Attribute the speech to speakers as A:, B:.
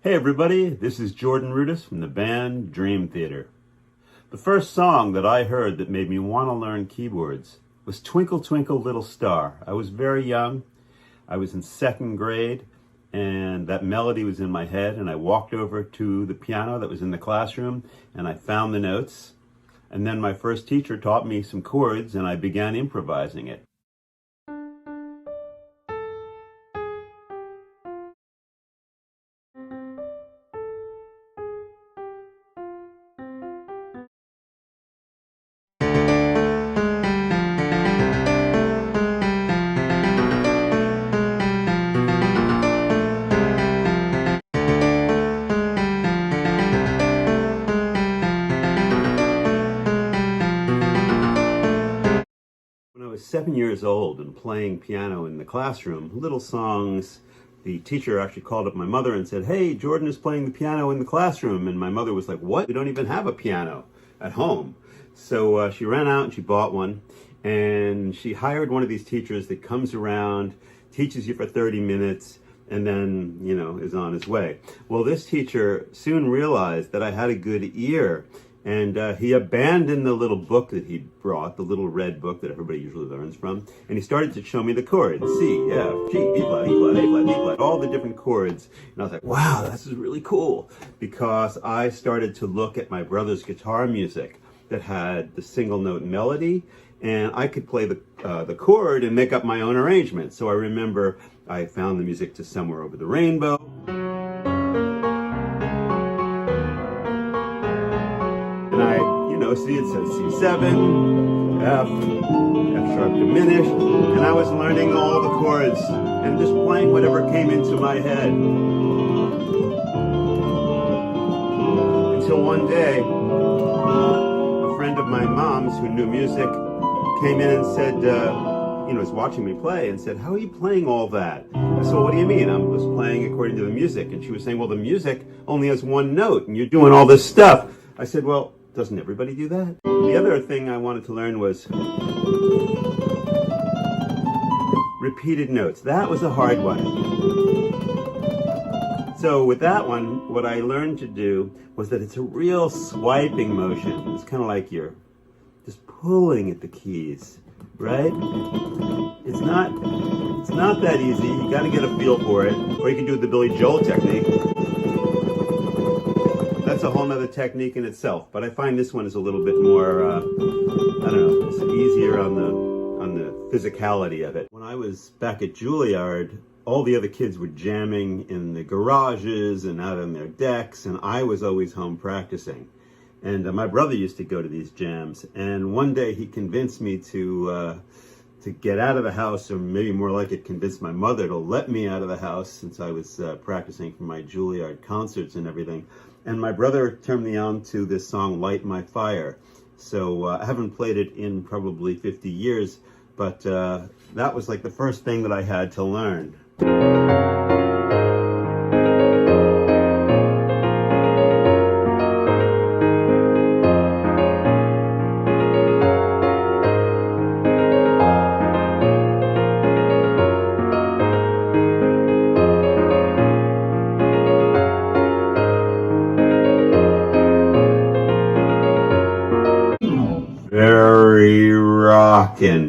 A: Hey everybody, this is Jordan Rudess from the band Dream Theater. The first song that I heard that made me want to learn keyboards was Twinkle Twinkle Little Star. I was very young. I was in second grade and that melody was in my head, and I walked over to the piano that was in the classroom and I found the notes, and then my first teacher taught me some chords and I began improvising it. When I was 7 years old and playing piano in the classroom, little songs, the teacher actually called up my mother and said, "Hey, Jordan is playing the piano in the classroom." And my mother was like, "What? We don't even have a piano at home." So she ran out and she bought one, and she hired one of these teachers that comes around, teaches you for 30 minutes, and then, is on his way. Well, this teacher soon realized that I had a good ear, and he abandoned the little book that he brought, the little red book that everybody usually learns from, and he started to show me the chords: C, F, G, B flat, E flat, A flat, D flat, all the different chords. And I was like, wow, this is really cool, because I started to look at my brother's guitar music that had the single note melody, and I could play the chord and make up my own arrangement. So I remember I found the music to Somewhere Over the Rainbow. And I, see, it says C7, F sharp diminished, and I was learning all the chords and just playing whatever came into my head. Until one day, a friend of my mom's who knew music came in and said, was watching me play and said, "How are you playing all that?" I said, "Well, what do you mean? I'm just playing according to the music." And she was saying, "Well, the music only has one note and you're doing all this stuff." I said, "Well, doesn't everybody do that?" The other thing I wanted to learn was repeated notes. That was a hard one. So with that one, what I learned to do was that it's a real swiping motion. It's kind of like you're just pulling at the keys, right? It's not that easy. You got to get a feel for it. Or you can do the Billy Joel technique. That's a whole nother technique in itself, but I find this one is a little bit more, it's easier on the physicality of it. When I was back at Juilliard, all the other kids were jamming in the garages and out on their decks, and I was always home practicing. And my brother used to go to these jams, and one day he convinced me to get out of the house, or maybe more like it, convinced my mother to let me out of the house, since I was practicing for my Juilliard concerts and everything. And my brother turned me on to this song, "Light My Fire." So I haven't played it in probably 50 years, but that was like the first thing that I had to learn. Very rockin'.